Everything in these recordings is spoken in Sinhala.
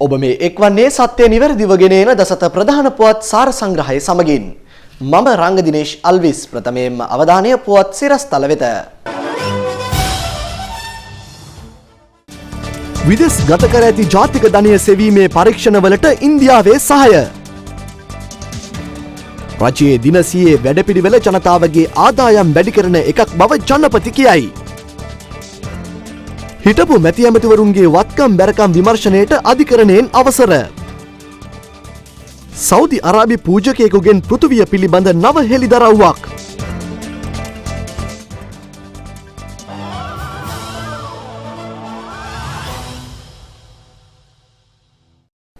ඔබ මේ එක්වන්නේ සත්‍ය නිවැරදිව ගෙන එන දසත ප්‍රධාන පුවත් සාර සංග්‍රහය සමගින් මම රංග දිනේෂ් අල්විස් ප්‍රථමයෙන්ම අවධානය පුවත් සිරස්තල වෙත. විදේශ ගත කර ඇති ජාතික ධනය සෙවීමේ පරීක්ෂණවලට ඉන්දියාවේ සහාය. රජයේ දින 100 වැඩපිළිවෙල ජනතාවගේ ආදායම් වැඩි කරන එකක් බව ජනපති කියයි. හිටපු මැති ඇමතිවරුන්ගේ වත්කම් බැරකම් විමර්ශනයට අධිකරණයෙන් අවසර. සෞදි අරාබි පූජකයෙකුගෙන් පෘථුවිය පිළිබඳ නව හෙළිදරව්වක්.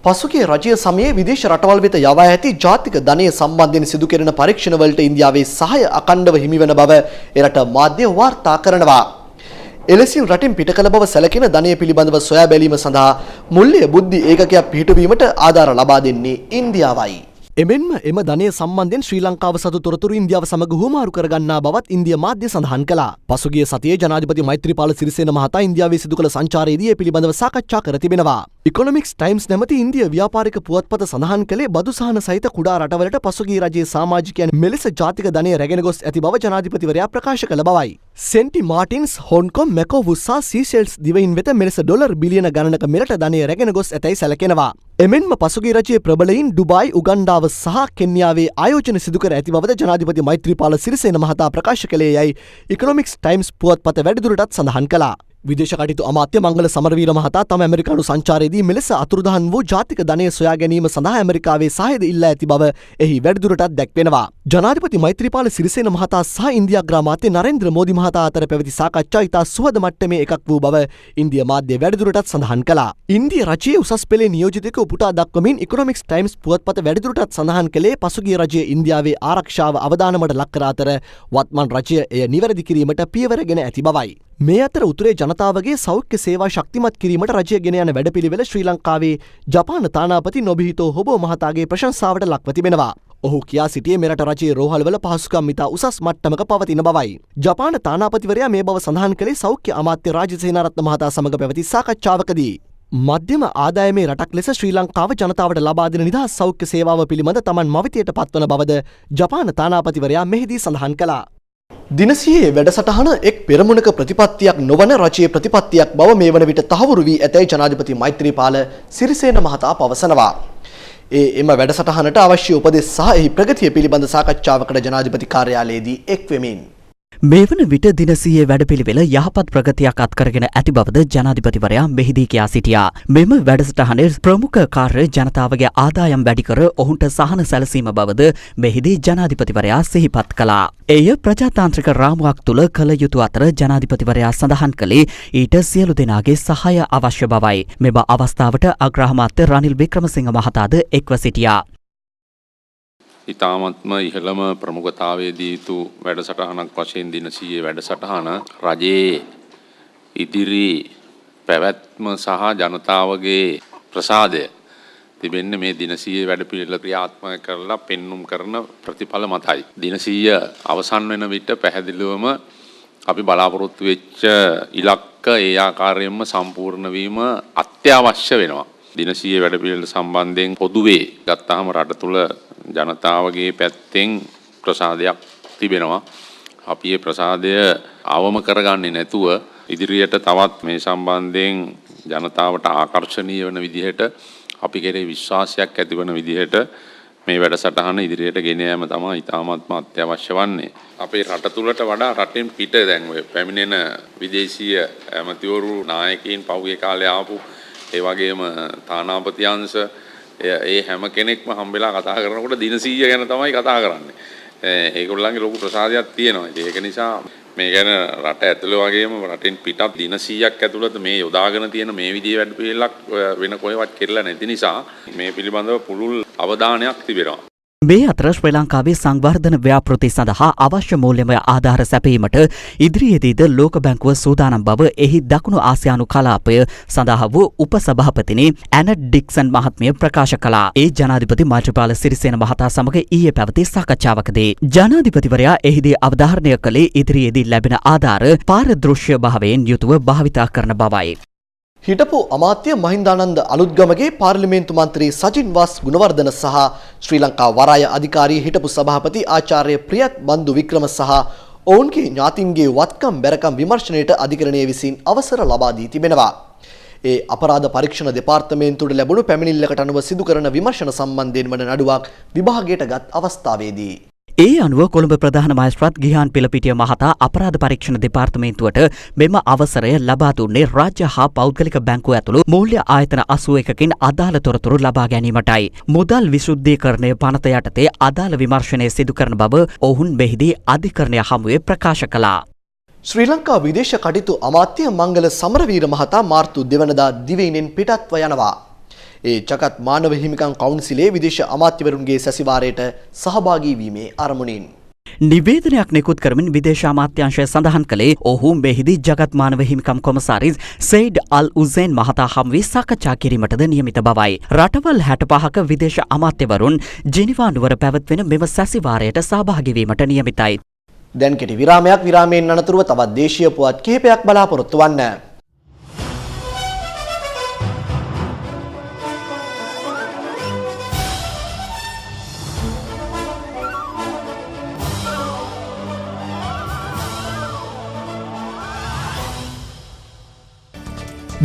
පසුගිය රජය සමයේ විදේශ රටවල් වෙත යවා ඇති ජාතික ධනය සම්බන්ධයෙන් සිදු කෙරෙන පරීක්ෂණවලට ඉන්දියාවේ සහාය අඛණ්ඩව හිමිවන බව එරට මාධ්‍ය වාර්තා කරනවා. එලෙසින් රටින් පිට කළ බව සැලකෙන ධනය පිළිබඳව සොයා බැලීම සඳහා මුල්‍ය බුද්ධි ඒකකයක් පිහිටුවීමට ආධාර ලබා දෙන්නේ ඉන්දියාවයි. එමෙන්ම එම ධනය සම්බන්ධයෙන් ශ්‍රී ලංකාව සතු තොරතුරු ඉන්දියාව සමග හුවමාරු කරගන්නා බවත් ඉන්දිය මාධ්‍ය සඳහන් කළා. පසුගිය සතියේ ජනාධිපති මෛත්‍රීපාල සිරිසේන මහතා ඉන්දියාවේ සිදු කළ සංචාරයේදී ඒ පිළිබඳව සාකච්ඡා කර තිබෙනවා. ඉකොනොමික්ස් ටයිම්ස් නැමැති ඉන්දිය ව්‍යාපාරික පුවත්පත සඳහන් කළේ බදු සහන සහිත කුඩා රටවලට පසුගිය රජයේ සමාජිකයන් මෙලෙස ජාතික ධනය රැගෙන ගොස් ඇති බව ජනාධිපතිවරයා ප්‍රකාශ කළ බවයි. සෙන්ටි මාටින්ස්, හොන්කොම්, මැකෝවුස් සහ සීෂෙල්ස් දිවයින් වෙත මෙලෙස ඩොලර් බිලියන ගණනක මෙරට ධනය රැගෙන ගොස් ඇතැයි සැලකෙනවා. එමෙන්ම පසුගිය රජයේ ප්‍රබලයින් ඩුබායි, උගන්ඩාව සහ කෙන්යාවේ ආයෝජන සිදු කර ඇති බවද ජනාධිපති මෛත්‍රීපාල සිරිසේන මහතා ප්‍රකාශ කළේ යයි ඉකොනොමික්ස් ටයිම්ස් පුවත්පත වැඩිදුරටත් සඳහන් කළා. විදේශ කටයුතු අමාත්‍ය මංගල සමරවීර මහතා තම ඇමරිකානු සංචාරයේදී මෙලෙස අතුරුදහන් වූ ජාතික ධනය සොයා ගැනීම සඳහා ඇමරිකාවේ සහායද ඉල්ලා ඇති බව එහි වැඩිදුරටත් දැක්වෙනවා. ජනාධිපති මෛත්‍රීපාල සිරිසේන මහතා සහ ඉන්දියා අග්‍රාමාත්‍ය නරේන්ද්‍ර මෝදි මහතා අතර පැවති සාකච්ඡා ඉතා සුහද මට්ටමේ එකක් වූ බව ඉන්දිය මාධ්‍ය වැඩිදුරටත් සඳහන් කළා. ඉන්දිය රජයේ උසස් පෙළේ නියෝජිතයෙකු උපුටා දක්වමින් ඉකොනොමික්ස් ටයිම්ස් පුවත්පත වැඩිදුරටත් සඳහන් කළේ පසුගිය රජයේ ඉන්දියාවේ ආරක්ෂාව අවදානමට ලක් කර අතර වත්මන් රජය එය නිවැරදි කිරීමට පියවරගෙන ඇති බවයි. මේ අතර උතුරේ ජනතාවගේ සෞඛ්‍ය සේවා ශක්තිමත් කිරීමට රජය ගෙන යන වැඩපිළිවෙල ශ්‍රී ලංකාවේ ජපාන තානාපති නොබිහිතෝ හොබෝ මහතාගේ ප්‍රශංසාවට ලක්ව තිබෙනවා. ඔහු කියා සිටියේ මෙරට රජයේ රෝහල්වල පහසුකම් ඉතා උසස් මට්ටමක පවතින බවයි. ජපාන තානාපතිවරයා මේ බව සඳහන් කළේ සෞඛ්‍ය අමාත්‍ය රාජසේනාරත්න මහතා සමග පැවති සාකච්ඡාවකදී. මධ්‍යම ආදායමේ රටක් ලෙස ශ්‍රී ලංකාව ජනතාවට ලබා දෙන නිදහස් සෞඛ්‍ය සේවාව පිළිබඳ තමන් මවිතයට පත්වන බවද ජපාන තානාපතිවරයා මෙහිදී සඳහන් කළා. දින 100 වැඩසටහන එක් පෙරමුණක ප්‍රතිපත්තියක් නොවන රජයේ ප්‍රතිපත්තියක් බව මේ වන විට තහවුරු වී ඇතැයි ජනාධිපති මෛත්‍රීපාල සිරිසේන මහතා පවසනවා. එම වැඩසටහනට අවශ්‍ය උපදෙස් සහ එහි ප්‍රගතිය පිළිබඳ සාකච්ඡාවකට ජනාධිපති කාර්යාලයේදී එක් වෙමින් මේ වන විට දින 100 වැඩපිළිවෙල යහපත් ප්‍රගතියක් අත්කරගෙන ඇති බවද ජනාධිපතිවරයා මෙහිදී කියා සිටියා. මෙම වැඩසටහනේ ප්‍රමුඛ කාර්ය ජනතාවගේ ආදායම් වැඩි කර ඔවුන්ට සහන සැලසීම බවද මෙහිදී ජනාධිපතිවරයා සිහිපත් කළා. එය ප්‍රජාතාන්ත්‍රික රාමුවක් තුළ කළ යුතු අතර ජනාධිපතිවරයා සඳහන් කළේ ඊට සියලු දෙනාගේ සහාය අවශ්‍ය බවයි. මෙම අවස්ථාවට අග්‍රාමාත්‍ය රනිල් වික්‍රමසිංහ මහතාද එක්ව සිටියා. ඉතාමත්ම ඉහළම ප්‍රමුඛතාවයේ දී යුතු වැඩසටහනක් වශයෙන් දින 100 වැඩසටහන රජයේ ඉදිරි පැවැත්ම සහ ජනතාවගේ ප්‍රසාදය තිබෙන්නේ මේ දින 100 වැඩපිළිවෙල ක්‍රියාත්මක කරලා පෙන්눔 කරන ප්‍රතිඵල මතයි. දින 100 අවසන් වෙන විට පැහැදිලිවම අපි බලාපොරොත්තු වෙච්ච ඉලක්ක ඒ ආකාරයෙන්ම සම්පූර්ණ වීම අත්‍යවශ්‍ය වෙනවා. දින 100 වැඩපිළිවෙල සම්බන්ධයෙන් පොදුවේ ගත්තාම රට තුළ ජනතාවගේ පැත්තෙන් ප්‍රසාදයක් තිබෙනවා. අපි මේ ප්‍රසාදය අවම කරගන්නේ නැතුව ඉදිරියට තවත් මේ සම්බන්ධයෙන් ජනතාවට ආකර්ෂණීය වෙන විදිහට අපි කෙරේ විශ්වාසයක් ඇතිවන විදිහට මේ වැඩසටහන ඉදිරියට ගෙන යාම තමයි ඉතාමත්ම අත්‍යවශ්‍ය වන්නේ. අපේ රට තුළට වඩා රටෙන් පිට දැන් ඔය පැමිණෙන විදේශීය ඇමතිවරු නායකයින් පහුගිය කාලේ ආපු ඒ වගේම තානාපති අංශ ඒ හැම කෙනෙක්ම හම්බෙලා කතා කරනකොට දින 100 ගැන තමයි කතා කරන්නේ. ඒගොල්ලන්ගේ ලොකු ප්‍රසාදයක් තියෙනවා. ඒක නිසා මේ ගැන රට ඇතුළේ වගේම රටින් පිටත් දින 100ක් ඇතුළත මේ යොදාගෙන තියෙන මේ විදිහේ වැඩපිළිවෙලක් වෙන කොහෙවත් කෙරලා නැති නිසා මේ පිළිබඳව පුළුල් අවධානයක් තිබෙනවා. මේ අතර ශ්‍රී ලංකාවේ සංවර්ධන ව්‍යාපෘති සඳහා අවශ්‍ය මූල්‍යමය ආධාර සැපීමට ඉදිරියේදීද ලෝක බැංකුව සූදානම් බව එහි දකුණු ආසියානු කලාපය සඳහා වූ උපසභාපතිනි ඇනට් ඩික්සන් මහත්මිය ප්‍රකාශ කළා. ඒ ජනාධිපති මෛත්‍රීපාල සිරිසේන මහතා සමග ඊයේ පැවති සාකච්ඡාවකදී ජනාධිපතිවරයා එහිදී අවධාරණය කළේ ඉදිරියේදී ලැබෙන ආධාර පාරදෘශ්‍ය භාවයෙන් යුතුව භාවිතා කරන බවයි. හිටපු අමාත්‍ය මහින්දානන්ද අලුත්ගමගේ පාර්ලිමේන්තු මන්ත්‍රී සජින් වාස් ගුණවර්ධන සහ ශ්‍රී ලංකා වරාය අධිකාරී හිටපු සභාපති ආචාර්ය ප්‍රියත් බන්දු වික්‍රම සහ ඔවුන්ගේ ඥාතීන්ගේ වත්කම් බැරකම් විමර්ශනයට අධිකරණය විසින් අවසර ලබා දී තිබෙනවා. ඒ අපරාධ පරීක්ෂණ දෙපාර්තමේන්තුවට ලැබුණු පැමිණිල්ලකට අනුව සිදු කරන විමර්ශන සම්බන්ධයෙන් වන නඩුවක් විභාගයට ගත් අවස්ථාවේදී ඒ අනුව කොළඹ ප්‍රධාන මහේස්ත්‍රාත් ගිහාන් පිලපිටිය මහතා අපරාධ පරීක්ෂණ දෙපාර්තමේන්තුවට මෙම අවසරය ලබා දුන්නේ රාජ්‍ය හා පෞද්ගලික බැංකුව ඇතුළු මූල්‍ය ආයතන 81කින් අදාළ තොරතුරු ලබා ගැනීමටයි. මුදල් විශුද්ධීකරණය පනත යටතේ අදාළ විමර්ශනය සිදු කරන බව ඔවුන් මෙහිදී අධිකරණය හමුවේ ප්‍රකාශ කළා. ශ්‍රී ලංකා විදේශ කටයුතු අමාත්‍ය මංගල සමරවීර මහතා මාර්තු 2 වෙනිදා දිවයිනෙන් පිටත්ව යනවා. ඒ ජගත් මානව හිමිකම් කවුන්සිලේ විදේශ අමාත්‍යවරුන්ගේ සැසිවාරයට සහභාගී වීමේ අරමුණින් නිවේදනයක් නිකුත් කරමින් විදේශ අමාත්‍යාංශය සඳහන් කළේ ඔහු මෙහිදී ජගත් මානව හිමිකම් කොමසාරිස් සෙයිඩ් අල් උසේන් මහතා හමුවේ සාකච්ඡා කිරීමටද නියමිත බවයි. රටවල් 65ක විදේශ අමාත්‍යවරුන් ජිනීවා නුවර පැවැත්වෙන මෙම සැසිවාරයට සහභාගී වීමට නියමිතයි. දැන් කෙටි විරාමයක්. විරාමයෙන් අනතුරුව තවත් දේශීය පුවත් කිහිපයක් බලාපොරොත්තු වන්න.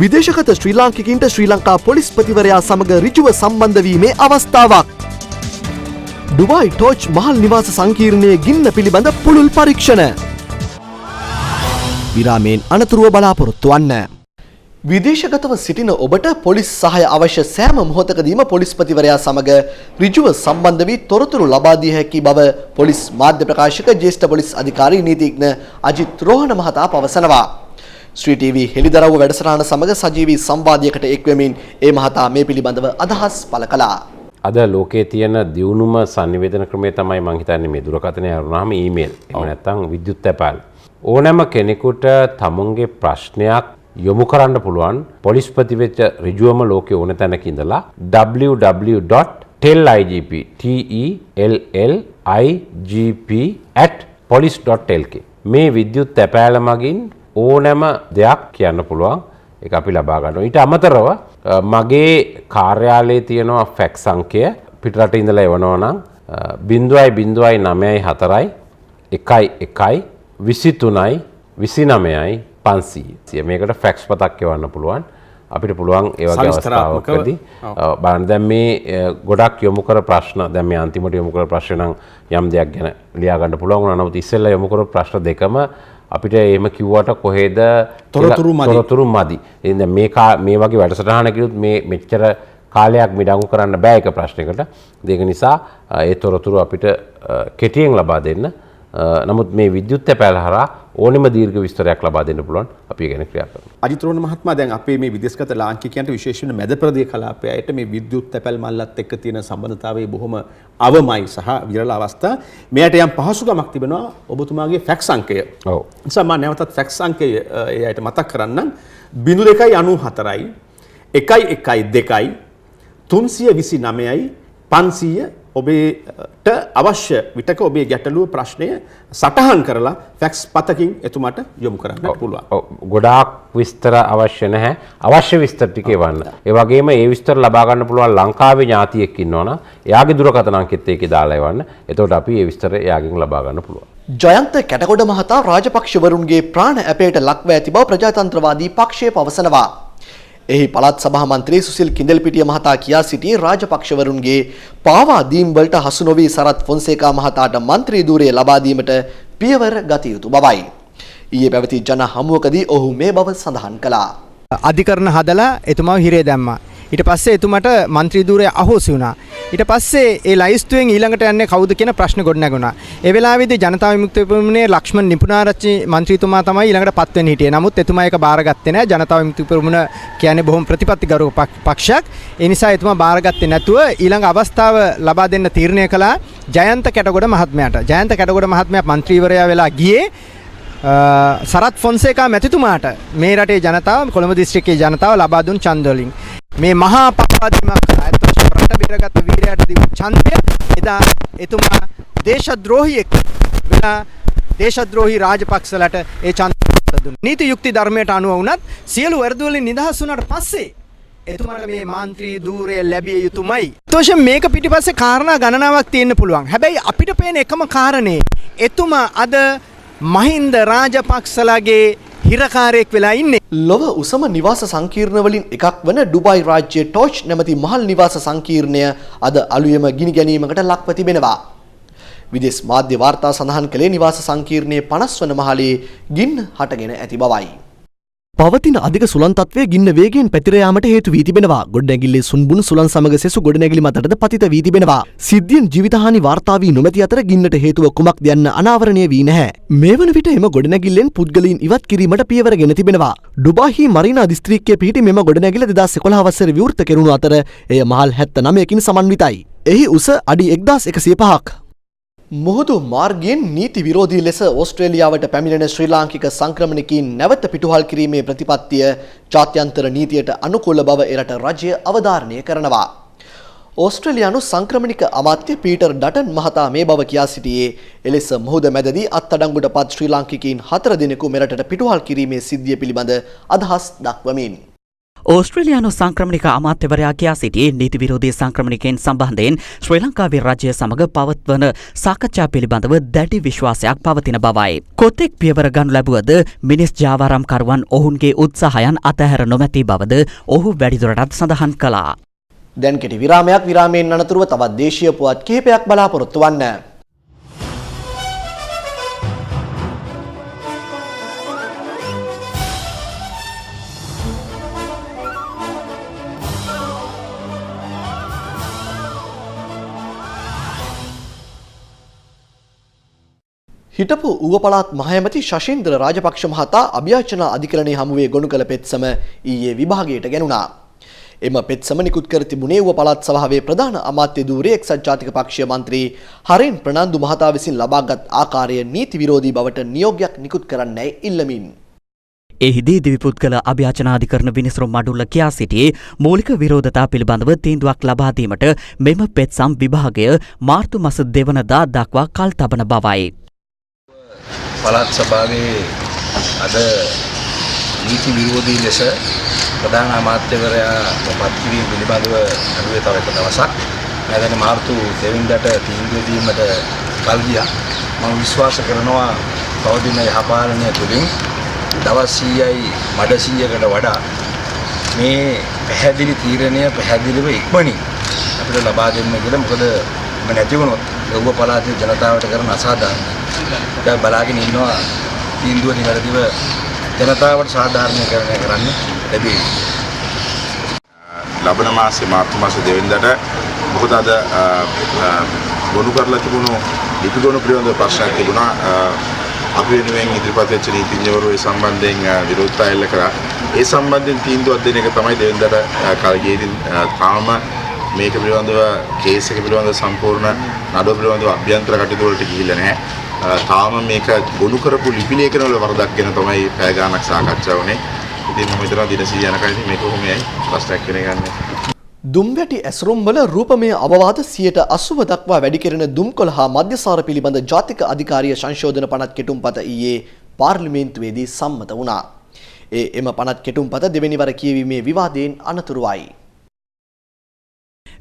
විදේශගත ශ්‍රී ලාංකිකයින්ට ශ්‍රී ලංකා පොලිස්පතිවරයා සමග ඍජුව සම්බන්ධ වීමේ අවස්ථාවක්. ඩුබායි ටෝච් මහල් නිවාස සංකීර්ණයේ ගින්න පිළිබඳ පුළුල් පරීක්ෂණ. විරාමයෙන් අනතුරුව බලාපොරොත්තු වන්න. විදේශගතව සිටින ඔබට පොලිස් සහාය අවශ්‍ය සෑම මොහොතකදීම පොලිස්පතිවරයා සමග ඍජුව සම්බන්ධ වී තොරතුරු ලබා දිය හැකි බව පොලිස් මාධ්‍ය ප්‍රකාශක ජ්‍යෙෂ්ඨ පොලිස් අධිකාරී නීතිඥ අජිත් රෝහණ මහතා පවසනවා. ශ්‍රී ටීවී හෙළිදරව් වැඩසටහන සමග සජීවී සංවාදයකට එක්වෙමින් ඒ මහතා මේ පිළිබඳව අදහස් පළ කළා. අද ලෝකයේ තියෙන දියුණුම sannivedana ක්‍රමය තමයි මම හිතන්නේ මේ දුරකථනය අරුණාම ඊමේල්. එහෙම නැත්නම් විද්‍යුත් තැපෑල්. ඕනෑම කෙනෙකුට තමුන්ගේ ප්‍රශ්නයක් යොමු කරන්න පුළුවන් පොලිස්පති වෙච්ච ඍජුවම ලෝකයේ ඕන තැනක ඉඳලා www.telligp@police.lk මේ විද්‍යුත් තැපෑල මගින් ඕනෑම දෙයක් කියන්න පුළුවන්. ඒක අපි ලබා ගන්නවා. ඊට අමතරව මගේ කාර්යාලයේ තියෙනවා ෆැක්ස් අංකය පිටරට ඉඳලා එවනවා නම් 0.094 11 23යි 29යි 500. මේකට ෆැක්ස් පතක් එවන්න පුළුවන්. අපිට පුළුවන් ඒ වගේ අවස්ථාවකදී බලන්න දැන් මේ ගොඩක් යොමු කර ප්‍රශ්න දැන් මේ අන්තිමට යොමු කර ප්‍රශ්න නම් යම් දෙයක් ගැන ලියා ගන්න පුළුවන් වුණා. නමුත් ඉස්සෙල්ලා යොමු කර ප්‍රශ්න දෙකම අපිට එහෙම කිව්වට කොහෙද තොරතුරු මදි. එහෙනම් මේ වගේ වැඩසටහන කිව්වොත් මේ මෙච්චර කාලයක් මිඩංගු කරන්න බෑ එක ප්‍රශ්නයකට. ඒක නිසා ඒ තොරතුරු අපිට කෙටියෙන් ලබා දෙන්න. නමුත් මේ විද්‍යුත් තැපෑල හරහා ඕනෙම දීර්ඝ විස්තරයක් ලබා දෙන්න පුළුවන් අපි ඒ ගැන ක්‍රියා කරනවා. අජිත් රෝහණ මහත්මයා දැන් අපේ මේ විදේශගත ලාංකිකයන්ට විශේෂයෙන් මැද ප්‍රදේශ කලාපයට මේ විද්‍යුත් තැපැල් මල්ලත් එක්ක තියෙන සම්බන්ධතාවය බොහොම අවමයි සහ විරල අවස්ථා. මෙයට යම් පහසුකමක් තිබෙනවා ඔබතුමාගේ ෆැක්ස් අංකය. ඔව්. නිසා මම නැවතත් ෆැක්ස් අංකය ඒ අයට මතක් කරන්නම් 0294යි 112යි 329යි 500 ඔබට අවශ්‍ය විටක ඔබේ ගැටලුව ප්‍රශ්නය සටහන් කරලා ෆැක්ස් පතකින් එතුමාට යොමු කරන්න පුළුවන්. ගොඩාක් විස්තර අවශ්‍ය නැහැ. අවශ්‍ය විස්තර ටික එවන්න. ඒ වගේම ඒ විස්තර ලබා ගන්න පුළුවන් ලංකාවේ ඥාතියෙක් ඉන්නවනම් එයාගේ දුරකථන අංකෙත් ඒකේ දාලා එවන්න. එතකොට අපි ඒ විස්තර එයාගෙන් ලබා ගන්න පුළුවන්. ජයන්ත කැටගොඩ මහතා රාජපක්ෂවරුන්ගේ ප්‍රාණ ඇපයට ලක්ව ඇති බව ප්‍රජාතන්ත්‍රවාදී පක්ෂය පවසනවා. එහි පළාත් සභා මන්ත්‍රී සුසිල් කිඳල්පිටිය මහතා කියා සිටියේ රාජපක්ෂවරුන්ගේ පාවා දීම් වලට හසු නොවී සරත් ෆොන්සේකා මහතාට මන්ත්‍රී ධූරය ලබා දීමට පියවර ගත යුතු බවයි. ඊයේ පැවති ජන හමුවකදී ඔහු මේ බව සඳහන් කළා. අධිකරණ හදලා එතුමාව හිරේ දැම්මා. ඊට පස්සේ එතුමාට മന്ത്രി ධූරය අහෝසි වුණා. ඊට පස්සේ ඒ ලයිස්තුවෙන් ඊළඟට යන්නේ කවුද කියන ප්‍රශ්න ගොඩනැගුණා. ඒ වෙලාවේදී ජනතා විමුක්ති පෙරමුණේ ලක්ෂ්මන් නිපුණාරච්චි മന്ത്രിතුමා තමයි ඊළඟට පත් වෙන්න හිටියේ. නමුත් එතුමා ඒක බාරගත්තේ නැහැ. ජනතා විමුක්ති පෙරමුණ කියන්නේ බොහොම ප්‍රතිපත්තිගරුක පක්ෂයක්. ඒ නිසා එතුමා බාරගත්තේ නැතුව ඊළඟ අවස්ථාව ලබා දෙන්න තීරණය කළා ජයන්ත කැටගොඩ මහත්මයාට. ජයන්ත කැටගොඩ මහත්මයා മന്ത്രിවරයා වෙලා ගියේ සරත් ෆොන්සේකා මැතිතුමාට මේ රටේ ජනතාව කොළඹ දිස්ත්‍රික්කයේ ජනතාව ලබා දුන් ඡන්ද වලින් මේ මහා පවාදීමක් කළා. එතකොට රට බේරගත් වීරයාට දීපු ඡන්දය එදා එතුමා දේශද්‍රෝහියෙක් වෙලා දේශද්‍රෝහි රාජපක්ෂලට ඒ ඡන්ද එතුමාට දුන්නා. නීති යුක්ති ධර්මයට අනුව වුණත් සියලු වැරදි වලින් නිදහස් වුණාට පස්සේ එතුමාට මේ මන්ත්‍රී ධූරය ලැබිය යුතුමයි. තෝෂම් මේක පිටිපස්සේ කාරණා ගණනාවක් තියෙන්න පුළුවන්. හැබැයි අපිට පේන එකම කාරණේ එතුමා අද මහින්ද රාජපක්ෂලාගේ හිරකාරයෙක් වෙලා ඉන්නේ. ලොව උසම නිවාස සංකීර්ණ වලින් එකක් වන ඩුබායි රාජ්‍යයේ ටෝච් නැමැති මහල් නිවාස සංකීර්ණය අද අලුයම ගිනි ගැනීමකට ලක්ව තිබෙනවා. විදේශ මාධ්‍ය වාර්තා සඳහන් කළේ නිවාස සංකීර්ණයේ 50 වන මහලේ ගින්න හටගෙන ඇති බවයි. පවතින අධික සුළං තත්ත්වය ගින්න වේගයෙන් පැතිර යාමට හේතු වී තිබෙනවා. ගොඩනැගිල්ලේ සුන්බුන් සුළං සමග සෙසු ගොඩනැගිලි මතටද පතිත වී තිබෙනවා. සිද්ධියෙන් ජීවිතහානි වාර්තා වී නොමැති අතර ගින්නට හේතුව කුමක්ද යන්න අනාවරණය වී නැහැ. මේ වන විට එම ගොඩනැගිල්ලෙන් පුද්ගලයන් ඉවත් කිරීමට පියවරගෙන තිබෙනවා. ඩුබායි මරීනා දිස්ත්‍රික්කයේ පිහිටි මෙම ගොඩනැගිල්ල 2011 වසරේ විවෘත කෙරුණු අතර එය මහල් 79කින් සමන්විතයි. එහි උස අඩි 1105ක්. මුහුදු මාර්ගයෙන් නීති විරෝධී ලෙස ඕස්ට්‍රේලියාවට පැමිණෙන ශ්‍රී ලාංකික සංක්‍රමණිකයින් නැවත පිටුහල් කිරීමේ ප්‍රතිපත්තිය ජාත්‍යන්තර නීතියට අනුකූල බව එරට රජය අවධාරණය කරනවා. ඕස්ට්‍රේලියානු සංක්‍රමණික අමාත්‍ය පීටර් ඩටන් මහතා මේ බව කියා සිටියේ එලෙස මුහුද මැදදී අත්අඩංගුවට පත් ශ්‍රී ලාංකිකයින් 4 දෙනෙකු මෙරටට පිටුහල් කිරීමේ සිද්ධිය පිළිබඳ අදහස් දක්වමින් ඕස්ට්‍රේලියානු සංක්‍රමණික අමාත්‍යවරයා කියා සිටියේ නීති විරෝධී සංක්‍රමණිකයන් සම්බන්ධයෙන් ශ්‍රී ලංකාවේ රජය සමග පවත්වන සාකච්ඡා පිළිබඳව දැඩි විශ්වාසයක් පවතින බවයි. කොතෙක් පියවර ගනු ලැබුවද මිනිස් ජාවාරම්කරුවන් ඔවුන්ගේ උත්සාහයන් අතහැර නොමැති බවද ඔහු වැඩිදුරටත් සඳහන් කළා. දැන් කෙටි විරාමයක්. විරාමයෙන් අනතුරුව තවත් දේශීය පුවත් කිහිපයක් බලාපොරොත්තු වන්න. හිටපු ඌව පළාත් මහඇමති ශෂීන්ද්‍ර රාජපක්ෂ මහතා අභියාචනා අධිකරණයේ හමුවේ ගොනු කළ පෙත්සම ඊයේ විභාගයට ගැනුණා. එම පෙත්සම නිකුත් කර තිබුණේ ඌව පළාත් සභාවේ ප්‍රධාන අමාත්‍ය ධූරයේ එක්සත් ජාතික පක්ෂීය මන්ත්‍රී හරින් ප්‍රනාන්දු මහතා විසින් ලබාගත් ආකාරය නීති විරෝධී බවට නියෝගයක් නිකුත් කරන්නයි ඉල්ලමින්. එහිදී දිවිපුද්ගල අභ්‍යාචනාධිකරණ විනිසුරු මඩුල්ල කියා සිටියේ මූලික විරෝධතා පිළිබඳව තීන්දුවක් ලබා දීමට මෙම පෙත්සම් විභාගය මාර්තු මාස 2 වෙනිදා දක්වා කල් තබන බවයි. පළාත් සභාවේ අද නීති විරෝධී ලෙස ප්‍රධාන අමාත්‍යවරයා පත් කිරීම පිළිබඳව අනුවේ තව එක දවසක් මම දැන් මාර්තු 2 වෙනිදාට තීන්දුව දීමට කල් ගියා. මම විශ්වාස කරනවා පවතින යහපාලනය තුළින් දවස් 100යි මඩ 100කට වඩා මේ පැහැදිලි තීරණය පැහැදිලිව ඉක්මනින් අපිට ලබා දෙන්න කියලා. මොකද මම නැති වුණොත් ඌව පළාතේ ජනතාවට කරන අසාධාරණ දැන් බලාගෙන ඉන්නවා තීන්දුව නිවැරදිව ජනතාවට සාධාරණීකරණය කරන්න ලැබේ. ලබන මාසේ මාර්තු මාස 2 වෙනිදාට මොකද අද ගොනු කරලා තිබුණු ලිපිගොනු පිළිබඳව ප්‍රශ්නයක් තිබුණා. අපි වෙනුවෙන් ඉදිරිපත් වෙච්ච නීතිඥවරු ඒ සම්බන්ධයෙන් විරෝධතා එල්ල කරා. ඒ සම්බන්ධයෙන් තීන්දුවක් දෙන එක තමයි 2 වෙනිදාට කල් ගියේදී තාම මේක පිළිබඳව කේස් එක පිළිබඳව සම්පූර්ණ නඩුව පිළිබඳව අභ්‍යන්තර කටයුතු වලට ගිහිල්ලා නැහැ. තාම මේක ගොනු කරපු ලිපි ලේඛන වල වරදක් ගැන තමයි පැය ගාණක් සාකච්ඡා වුණේ. ඉතින් මම හිතනවා දින 100 යනකම් මේක කොහොමයි ප්‍රශ්නයක් වෙනගන්නේ. දුම්වැටි ඇසුරුම් වල රූපමය අවවාද 80% දක්වා වැඩි කෙරෙන දුම්කොළ හා මධ්‍යසාර පිළිබඳ ජාතික අධිකාරිය සංශෝධන පනත් කෙටුම්පත ඊයේ පාර්ලිමේන්තුවේදී සම්මත වුණා. එම පනත් කෙටුම්පත දෙවෙනි වර කියවීමේ විවාදයෙන් අනතුරුවයි.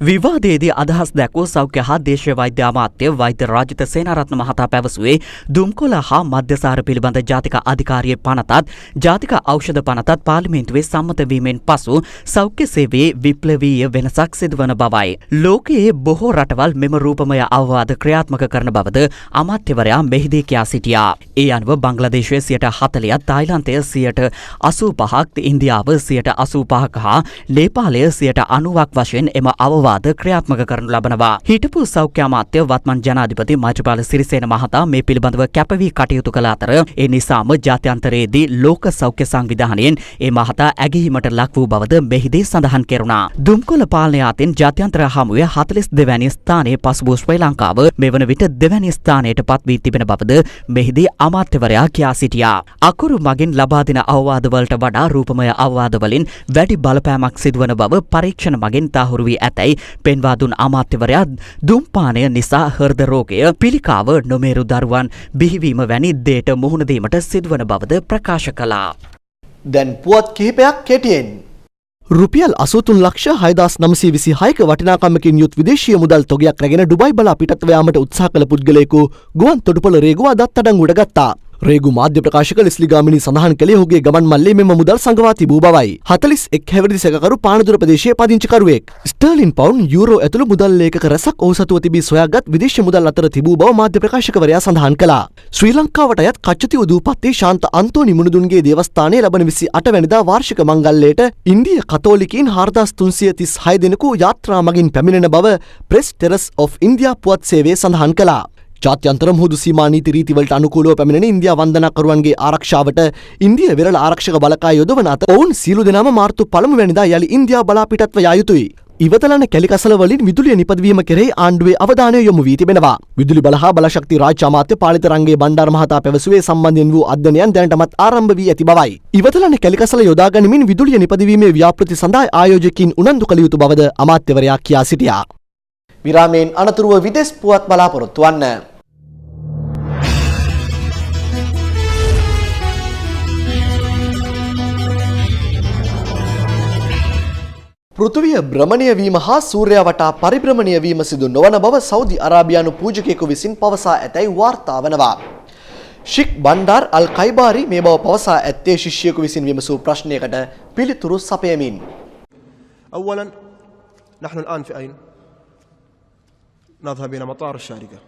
විවාදයේදී අදහස් දැක්වූ සෞඛ්‍ය හා දේශීය වෛද්‍ය අමාත්‍ය වෛද්‍ය රාජිත සේනාරත්න මහතා පැවසුවේ දුම්කොළ හා මධ්‍යසාර පිළිබඳ ජාතික අධිකාරියේ පනතත් ජාතික ඖෂධ පනතත් පාර්ලිමේන්තුවේ සම්මත වීමෙන් පසු සෞඛ්‍ය සේවයේ විප්ලවීය වෙනසක් සිදුවන බවයි. ලෝකයේ බොහෝ රටවල් මෙම රූපමය අවවාද ක්‍රියාත්මක කරන බවද අමාත්‍යවරයා මෙහිදී කියා සිටියා. ඒ අනුව බංග්ලාදේශයේ 40%ක්, තායිලන්තය 85%ක්, ඉන්දියාව 85%ක හා නේපාලය 90%ක් වශයෙන් එම අවවාද ක්‍රියාත්මක කරනු ලබනවා. හිටපු සෞඛ්‍ය අමාත්‍ය වත්මන් ජනාධිපති මෛත්‍රීපාල සිරිසේන මහතා මේ පිළිබඳව කැපවී කටයුතු කළ අතර ඒ නිසාම ජාත්‍යන්තරයේදී ලෝක සෞඛ්‍ය සංවිධානයෙන් ඒ මහතා ඇගීමට ලක් වූ බවද මෙහිදී සඳහන් කෙරුණා. දුම්කොළ පාලනය අතින් ජාත්‍යන්තර හමුවේ 42 වැනි ස්ථානයේ පසුබූ ශ්‍රී ලංකාව මෙවන විට 2 වැනි ස්ථානයට පත් වී තිබෙන බවද මෙහිදී අමාත්‍යවරයා කියා සිටියා. අකුරු මගින් ලබා දෙන අවවාද වලට වඩා රූපමය අවවාද වලින් වැඩි බලපෑමක් සිදුවන බව පරීක්ෂණ මගින් තහවුරු වී ඇතැයි බවයි පෙන්වා දුන් අමාත්‍යවරයා දුම්පානය නිසා හෘද රෝගය, පිළිකාව, නොමේරු දරුවන් බිහිවීම වැනි දේට මුහුණ දීමට සිදුවන බවද ප්‍රකාශ කළා. දැන් පුවත් කිහිපයක් කෙටියෙන්. රුපියල් 83 ලක්ෂ 6926ක වටිනාකමකින් යුත් විදේශීය මුදල් තොගයක් රැගෙන ඩුබයි බලා පිටත්ව යාමට උත්සාහ කළ පුද්ගලයෙකු ගුවන් තොටුපොළ රේගුව අත්අඩංගුවට ගත්තා. රේගු මාධ්‍ය ප්‍රකාශක ලිස්ලි ගාමිණී සඳහන් කළේ ඔහුගේ ගමන් මල්ලේ මෙම මුදල් සංගවා තිබූ බවයි. 41 හැවිරිදි සැකකරු පානදුර ප්‍රදේශයේ පදිංචිකරුවෙක්. ස්ටර්ලින් පවුන්ඩ් යූරෝ ඇතුළු මුදල් ලේඛක රැසක් ඔහු සතුව තිබී සොයාගත් විදේශ මුදල් අතර තිබූ බව මාධ්‍ය ප්‍රකාශකවරයා සඳහන් කළා. ශ්‍රී ලංකාවට අයත් කච්චතිව දූපත්තේ ශාන්ත අන්තෝනි මුණුදුන්ගේ දේවස්ථානයේ ලබන 28 වැනිදා වාර්ෂික මංගල්‍යයට ඉන්දිය කතෝලිකයින් 4336 දෙනෙකු යාත්‍රා මගින් පැමිණෙන බව ප්‍රෙස් ටෙරස් ඔෆ් ඉන්දියා පුවත් සේවය සඳහන් කළා. ජාත්‍යන්තර මුහුදු සීමා නීති රීතිවලට අනුකූලව පැමිණෙන ඉන්දියා වන්දනාකරුවන්ගේ ආරක්ෂාවට ඉන්දිය වෙරළ ආරක්ෂක බලකාය යොදවන අතර ඔවුන් සියලු දෙනාම මාර්තු 1 වැනිදා යලි ඉන්දියා බලා පිටත්ව යා යුතුයි. ඉවතලන කැලිකසල වලින් විදුලිය නිපදවීම කෙරෙහි ආණ්ඩුවේ අවධානය යොමු වී තිබෙනවා. විදුලි බල හා බලශක්ති රාජ්‍ය අමාත්‍ය පාලිත රංගේ බණ්ඩාර මහතා පැවසුවේ සම්බන්ධයෙන් වූ අධ්‍යයනයන් දැනටමත් ආරම්භ වී ඇති බවයි. ඉවතලන කැලිකසල යොදා ගනිමින් විදුලිය නිපදවීමේ ව්‍යාපෘති සඳහා ආයෝජකයින් උනන්දු කළ යුතු බවද අමාත්‍යවරයා කියා සිටියා. විරාමයෙන් අනතුරුව විදේශ පුවත් බලාපොරොත්තු වන්න. පෘථිවිය භ්‍රමණය වීම හා සූර්යයා වටා පරිභ්‍රමණය වීම සිදු නොවන බව සෞදි අරාබියානු පූජකයෙකු විසින් පවසා ඇතැයි වාර්තා වනවා. ෂික් බණ්ඩාර් අල් කයිබාරි මේ බව පවසා ඇත්තේ ශිෂ්‍යයෙකු විසින් විමසූ ප්‍රශ්නයකට පිළිතුරු සපයමින්. أولا نحن الآن في أين؟ نذهب إلى مطار الشارقة.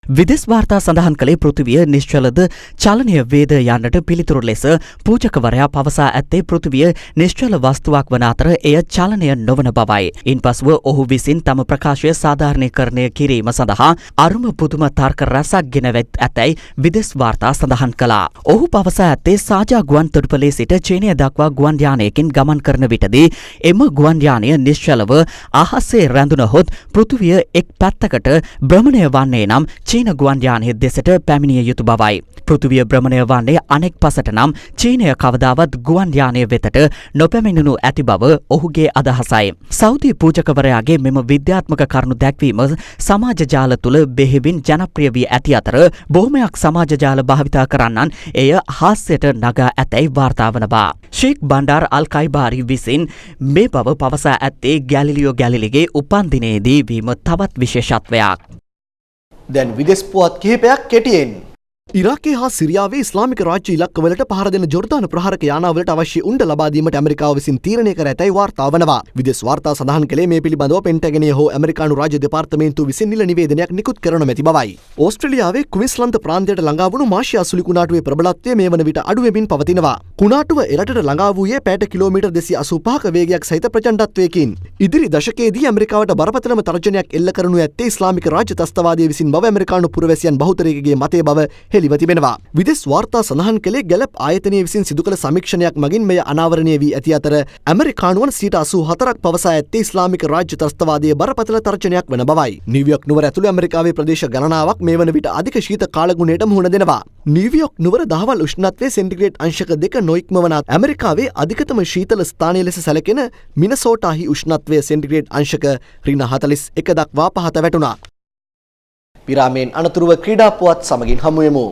විදෙස් වාර්තා සඳහන් කළේ පෘථිවිය නිශ්චලද චලනය වේද යන්නට පිළිතුරු ලෙස පූජකවරයා පවසා ඇත්තේ පෘථිවිය නිශ්චල වස්තුවක් වන අතර එය චලනය නොවන බවයි. ඉන්පසුව ඔහු විසින් තම ප්‍රකාශය සාධාරණීකරණය කිරීම සඳහා අරුම පුදුම තර්ක රැසක් ගෙනවෙත් ඇතැයි විදෙස් වාර්තා සඳහන් කළා. ඔහු පවසා ඇත්තේ සාජා ගුවන් තොටුපළේ සිට චීනය දක්වා ගුවන් යානයකින් ගමන් කරන විටදී එම ගුවන් යානය නිශ්චලව අහසේ රැඳුනහොත් පෘථිවිය එක් පැත්තකට භ්‍රමණය වන්නේ නම් චීන ගුවන් යානය දෙසට පැමිණිය යුතු බවයි. පෘථිවිය භ්‍රමණය වන්නේ අනෙක් පසට නම් චීනය කවදාවත් ගුවන් යානය වෙතට නොපැමිණුණු ඇති බව ඔහුගේ අදහසයි. සෞදි පූජකවරයාගේ මෙම විද්‍යාත්මක කරුණු දැක්වීම සමාජ ජාල තුළ බෙහෙවින් ජනප්‍රිය වී ඇති අතර බොහොමයක් සමාජ ජාල භාවිතා කරන්නන් එය හාස්‍යයට නගා ඇතැයි වාර්තා වනවා. ෂේක් බණ්ඩාර් අල් කයිබාරි විසින් මේ බව පවසා ඇත්තේ ගැලිලියෝ ගැලිලිගේ උපන්දිනයේදී වීම තවත් විශේෂත්වයක්. දැන් විදේශ පුවත් කිහිපයක් කෙටියෙන්. ඉරාකයේ හා සිරියාවේ ඉස්ලාමික රාජ්‍ය ඉලක්කවලට පහර දෙන ජෝර්දාන ප්‍රහාරක යානාවලට අවශ්‍ය උණ්ඩ ලබා දීමට ඇමරිකාව විසින් තීරණය කර ඇතැයි වාර්තා වනවා. විදේශ වාර්තා සඳහන් කළේ මේ පිළිබඳව පෙන්ටගනය හෝ ඇමරිකානු රාජ්‍ය දෙපාර්තමේන්තුව විසින් නිල නිවේදනයක් නිකුත් කරන මැති බවයි. ඕස්ට්‍රේලියාවේ ක්වීන්ස්ලන්ත ප්‍රාන්තයට ළඟා වුණු මාෂි අසුලි කුණාටුවේ ප්‍රබලත්වය මේ වන විට අඩු වෙමින් පවතිනවා. කුණාටුව එරටට ළඟා වූයේ පැයට කිලෝමීටර් 285ක වේගයක් සහිත ප්‍රචණ්ඩත්වයකින්. ඉදිරි දශකයේදී ඇමරිකාවට බරපතලම තර්ජනයක් එල්ල කරනු ඇත්තේ ඉස්ලාමික රාජ්‍ය ත්‍රස්තවාදය විසින් බව ඇමරිකානු පුරවැසියන් බහුතරයකගේ මතය බව හෙළිව තිබෙනවා. විදේශ වාර්තා සඳහන් කළේ ගැලප් ආයතනය විසින් සිදු කළ සමීක්ෂණයක් මගින් මෙය අනාවරණය වී ඇති අතර ඇමරිකානුවන් 84%ක් පවසා ඇත්තේ ඉස්ලාමික රාජ්‍ය ත්‍රස්තවාදයේ බරපතල තර්ජනයක් වන බවයි. නිව්යෝක් නුවර ඇතුළු ඇමරිකාවේ ප්‍රදේශ ගණනාවක් මේ වන විට අධික ශීත කාලගුණයට මුහුණ දෙනවා. නිව්යෝක් නුවර දහවල් උෂ්ණත්වයේ සෙන්ටිග්‍රේඩ් අංශක 2 නොඉක්මවන ඇමරිකාවේ අධිකතම ශීතල ස්ථානය ලෙස සැලකෙන මිනසෝටාහි උෂ්ණත්වය සෙන්ටිග්‍රේඩ් අංශක ඍණ 41 දක්වා පහත වැටුණා. විරාමයෙන් අනතුරුව ක්‍රීඩා පුවත් සමගින් හමු වෙමු.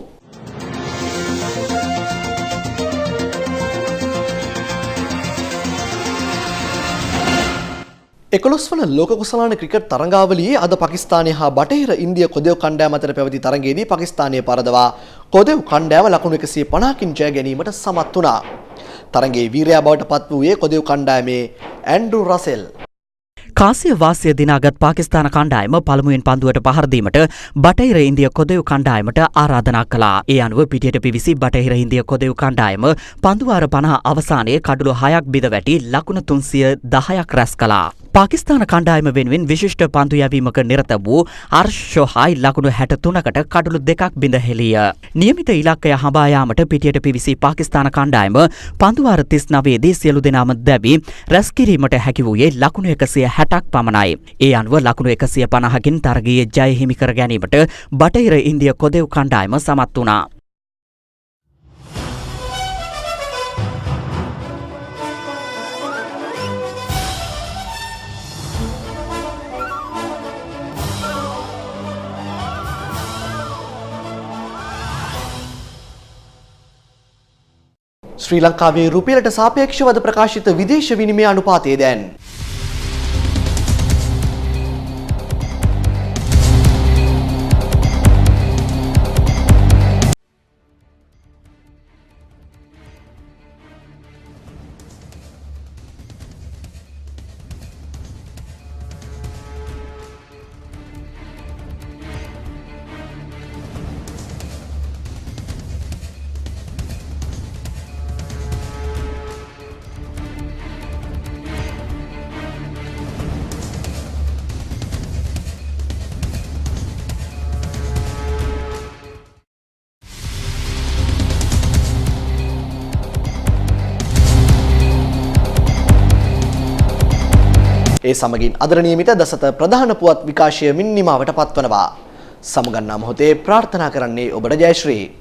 11 වන ලෝක කුසලාන ක්‍රිකට් තරඟාවලියේ අද පාකිස්තානය හා බටහිර ඉන්දිය කොදෙව් කණ්ඩායම අතර පැවති තරඟයේදී පාකිස්තානය පරදවා කොදෙව් කණ්ඩායම ලකුණු 150කින් ජය ගැනීමට සමත් වුණා. තරඟයේ වීරයා බවට පත් වූයේ කොදෙව් කණ්ඩායමේ ඇන්ඩ්‍රු රසෙල්. කාසිය වාසිය දිනාගත් පාකිස්තාන කණ්ඩායම පළමුවෙන් පන්දුවට පහර දීමට බටහිර ඉන්දිය කොදෙව් කණ්ඩායමට ආරාධනා කළා. ඒ අනුව පිටියට පිවිසි බටහිර ඉන්දිය කොදෙව් කණ්ඩායම පන්දුවාර 50 අවසානයේ කඩලු 6ක් බිඳ වැටි ලකුණු 310ක් රැස් කළා. පාකිස්තාන කණ්ඩායම වෙනුවෙන් විශිෂ්ට පන්දු යැවීමක නිරත වූ අර්ෂ් ෂොහායි ලකුණු 63කට කඩලු 2ක් බිඳ හෙළිය. නියමිත ඉලක්කය හඹා යාමට පිටියට පිවිසි පාකිස්තාන කණ්ඩායම පන්දුවාර 39 දී සියලු දෙනාම දැවි රැස් කිරීමට හැකි වූයේ ලකුණු 160ක් පමණයි. ඒ අනුව ලකුණු 150කින් තරගයේ ජය හිමි කර ගැනීමට බටහිර ඉන්දිය කොදෙව් කණ්ඩායම සමත් වුණා. ශ්‍රී ලංකාවේ රුපියලට සාපේක්ෂව අද ප්‍රකාශිත විදේශ විනිමය අනුපාතය දැන් ඒ සමගින් අදර නියමිත දසත ප්‍රධාන පුවත් විකාශය මින් නිමාවට පත්වනවා. සමුගන්නා මොහොතේ ප්‍රාර්ථනා කරන්නේ ඔබට ජයශ්‍රී.